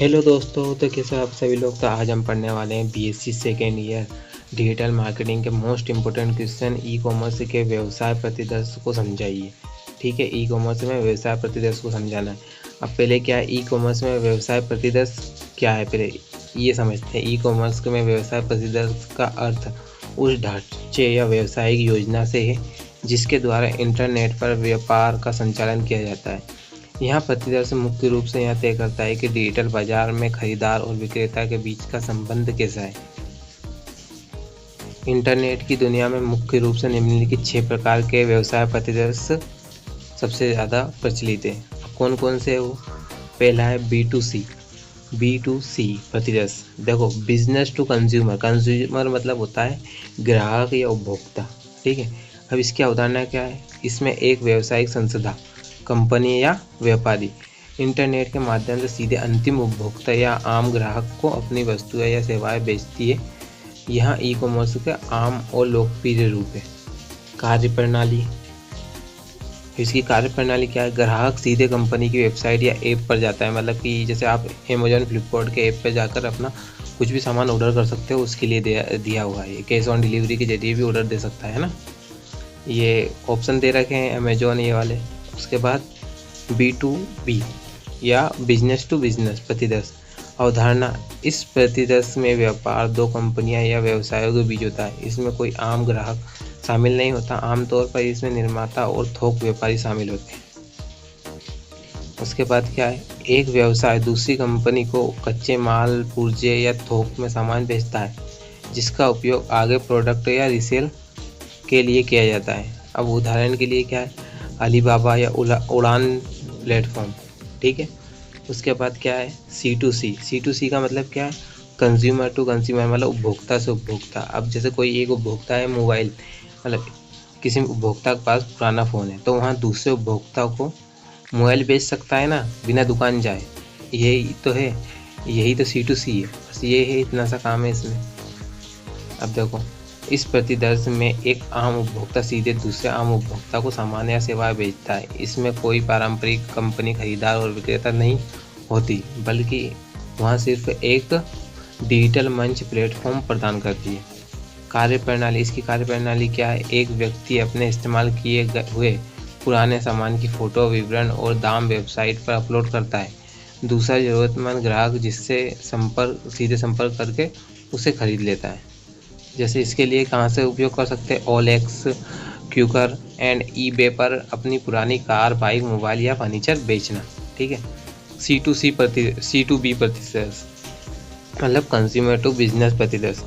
Hello दोस्तों, तो कैसे हो आप सभी लोग। तो आज हम पढ़ने वाले हैं BSc second year digital marketing के most important question e commerce के व्यवसाय प्रतिदर्श को समझाइए। ठीक है, ई कॉमर्स में व्यवसाय प्रतिदर्श को समझाना है। अब पहले क्या है ई कॉमर्स में व्यवसाय प्रतिदर्श क्या है, पहले ये समझते हैं। ई कॉमर्स में व्यवसाय प्रतिदर्श का अर्थ उस ढांचे या व्यावसायिक योजना से है जिसके द्वारा इंटरनेट पर व्यापार का संचालन किया जाता है। यहाँ प्रतिदर्श मुख्य रूप से यह तय करता है कि डिजिटल बाजार में खरीदार और विक्रेता के बीच का संबंध कैसा है। इंटरनेट की दुनिया में मुख्य रूप से निम्नलिखित 6 प्रकार के व्यवसाय प्रतिदर्श सबसे ज़्यादा प्रचलित है। अब कौन कौन से है वो। पहला है B2C प्रतिदर्श। देखो, बिजनेस टू कंज्यूमर। कंज्यूमर मतलब होता है ग्राहक या उपभोक्ता। ठीक है, अब इसकी अवधारणा क्या है। इसमें एक व्यावसायिक संस्था, कंपनी या व्यापारी इंटरनेट के माध्यम से सीधे अंतिम उपभोक्ता या आम ग्राहक को अपनी वस्तुएं या सेवाएं बेचती है। यहाँ ई कॉमर्स का आम और लोकप्रिय रूप है। कार्यप्रणाली। इसकी कार्यप्रणाली क्या है। ग्राहक सीधे कंपनी की वेबसाइट या ऐप पर जाता है। मतलब कि जैसे आप अमेजोन फ्लिपकार्ट के ऐप पर जाकर अपना कुछ भी सामान ऑर्डर कर सकते हो, उसके लिए दिया हुआ है। कैश ऑन डिलीवरी के जरिए भी ऑर्डर दे सकता है ना, ये ऑप्शन दे रखे हैं अमेजोन ये वाले। उसके बाद B2B या बिजनेस टू बिजनेस प्रतिदर्श। अवधारणा, इस प्रतिदर्श में व्यापार दो कंपनियां या व्यवसायों के बीच होता है। इसमें कोई आम ग्राहक शामिल नहीं होता। आमतौर पर इसमें निर्माता और थोक व्यापारी शामिल होते हैं। उसके बाद क्या है, एक व्यवसाय दूसरी कंपनी को कच्चे माल, पुर्जे या थोक में सामान बेचता है जिसका उपयोग आगे प्रोडक्ट या रिसेल के लिए किया जाता है। अब उदाहरण के लिए क्या है, अलीबाबा या उड़ान प्लेटफॉर्म। ठीक है, उसके बाद क्या है C2C का मतलब क्या है, कंज्यूमर टू कंज्यूमर, मतलब उपभोक्ता से उपभोक्ता। अब जैसे कोई एक उपभोक्ता है मोबाइल, मतलब किसी उपभोक्ता के पास पुराना फ़ोन है तो वहाँ दूसरे उपभोक्ता को मोबाइल बेच सकता है ना, बिना दुकान जाए। यही तो है, यही तो C2C है। बस ये है, इतना सा काम है इसमें। अब देखो, इस प्रतिदर्श में एक आम उपभोक्ता सीधे दूसरे आम उपभोक्ता को सामान या सेवाएं बेचता है। इसमें कोई पारंपरिक कंपनी खरीदार और विक्रेता नहीं होती, बल्कि वहाँ सिर्फ एक डिजिटल मंच प्लेटफॉर्म प्रदान करती है। कार्यप्रणाली, इसकी कार्यप्रणाली क्या है, एक व्यक्ति अपने इस्तेमाल किए हुए पुराने सामान की फ़ोटो, विवरण और दाम वेबसाइट पर अपलोड करता है। दूसरा ज़रूरतमंद ग्राहक जिससे सीधे संपर्क करके उसे खरीद लेता है। जैसे इसके लिए कहाँ से उपयोग कर सकते हैं, OLX, क्यूकर एंड eBay पर अपनी पुरानी कार, बाइक, मोबाइल या फर्नीचर बेचना। ठीक है, C2B प्रतिदर्श मतलब कंज्यूमर टू बिजनेस प्रतिदर्श।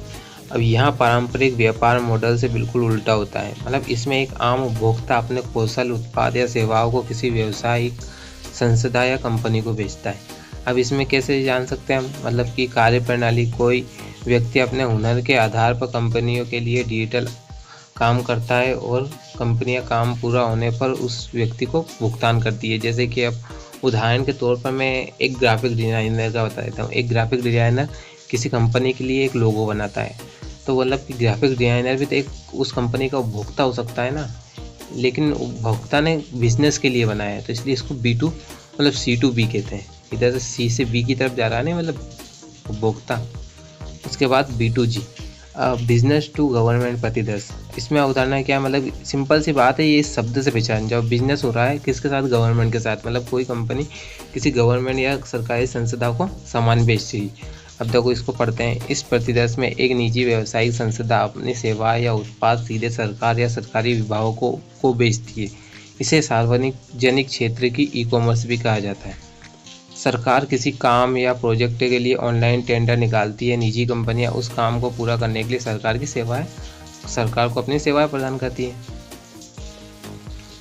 अब यहाँ पारंपरिक व्यापार मॉडल से बिल्कुल उल्टा होता है। मतलब इसमें एक आम उपभोक्ता अपने कौशल, उत्पाद या सेवाओं को किसी व्यावसायिक संस्था या कंपनी को बेचता है। अब इसमें कैसे जान सकते हैं हम, मतलब कि कार्यप्रणाली, कोई व्यक्ति अपने हुनर के आधार पर कंपनियों के लिए डिजिटल काम करता है और कंपनियां काम पूरा होने पर उस व्यक्ति को भुगतान करती है। जैसे कि अब उदाहरण के तौर पर मैं एक ग्राफिक डिज़ाइनर का बता देता हूँ। एक ग्राफिक डिज़ाइनर किसी कंपनी के लिए एक लोगो बनाता है, तो मतलब कि ग्राफिक डिज़ाइनर भी तो एक उस कंपनी का उपभोक्ता हो सकता है ना, लेकिन उपभोक्ता ने बिजनेस के लिए बनाया है, तो इसलिए इसको B2 मतलब C2B कहते हैं। इधर से C से B की तरफ जा रहा है ना, मतलब उपभोक्ता। उसके बाद B2G बिजनेस टू गवर्नमेंट प्रतिदर्श। इसमें अवधारणा क्या है, मतलब सिंपल सी बात है, ये इस शब्द से पहचान जाओ। बिजनेस हो रहा है किसके साथ, गवर्नमेंट के साथ। मतलब कोई कंपनी किसी गवर्नमेंट या सरकारी संस्था को सामान बेच रही। अब देखो इसको पढ़ते हैं। इस प्रतिदर्श में एक निजी व्यावसायिक संस्था अपनी सेवा या उत्पाद सीधे सरकार या सरकारी विभागों को बेचती है। इसे सार्वजनिक क्षेत्र की ई कॉमर्स भी कहा जाता है। सरकार किसी काम या प्रोजेक्ट के लिए ऑनलाइन टेंडर निकालती है। निजी कंपनियां उस काम को पूरा करने के लिए सरकार को अपनी सेवाएं प्रदान करती है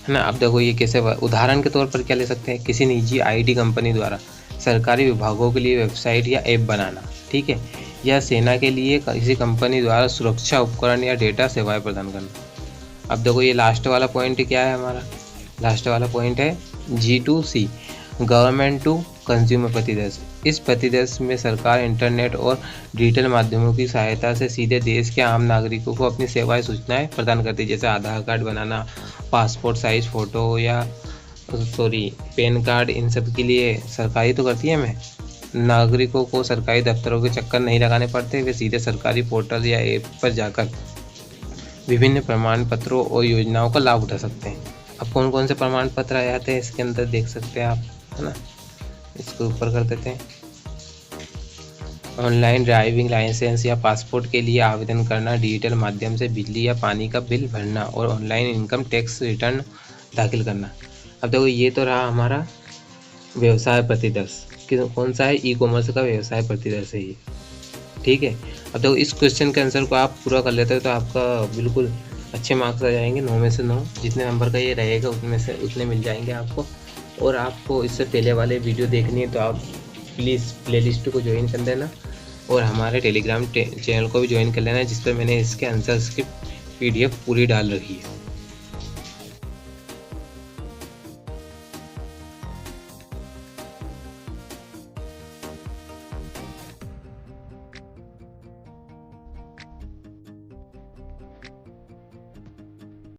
ना। अब देखो ये कैसे, उदाहरण के तौर पर क्या ले सकते हैं, किसी निजी IT कंपनी द्वारा सरकारी विभागों के लिए वेबसाइट या ऐप बनाना। ठीक है, या सेना के लिए किसी कंपनी द्वारा सुरक्षा उपकरण या डेटा सेवाएं प्रदान करना। अब देखो ये लास्ट वाला पॉइंट क्या है, हमारा लास्ट वाला पॉइंट है G2C गवर्नमेंट टू कंज्यूमर प्रतिदर्श। इस प्रतिदर्श में सरकार इंटरनेट और डिजिटल माध्यमों की सहायता से सीधे देश के आम नागरिकों को अपनी सेवाएं, सूचनाएं प्रदान करती है। जैसे आधार कार्ड बनाना, पासपोर्ट साइज फ़ोटो या पैन कार्ड, इन सब के लिए सरकारी तो करती है हमें। नागरिकों को सरकारी दफ्तरों के चक्कर नहीं लगाने पड़ते, वे सीधे सरकारी पोर्टल या ऐप पर जाकर विभिन्न प्रमाण पत्रों और योजनाओं का लाभ उठा सकते हैं। अब कौन कौन से प्रमाण पत्र आए आते हैं इसके अंदर देख सकते हैं आप, है ना। इसको ऊपर कर देते हैं। ऑनलाइन ड्राइविंग लाइसेंस या पासपोर्ट के लिए आवेदन करना, डिजिटल माध्यम से बिजली या पानी का बिल भरना और ऑनलाइन इनकम टैक्स रिटर्न दाखिल करना। अब देखो ये तो रहा हमारा व्यवसाय प्रतिदर्श, कौन सा है, ई कॉमर्स का व्यवसाय प्रतिदर्श है ये, ठीक है। अब देखो इस क्वेश्चन के आंसर को आप पूरा कर लेते हो तो आपका बिल्कुल अच्छे मार्क्स आ जाएंगे, 9 में से 9। जितने नंबर का ये रहेगा उतने से उतने मिल जाएंगे आपको। और आपको इससे पहले वाले वीडियो देखनी है तो आप प्लीज़ प्लेलिस्ट को ज्वाइन कर लेना और हमारे टेलीग्राम चैनल को भी ज्वाइन कर लेना, जिस पर मैंने इसके आंसर्स की PDF पूरी डाल रखी है।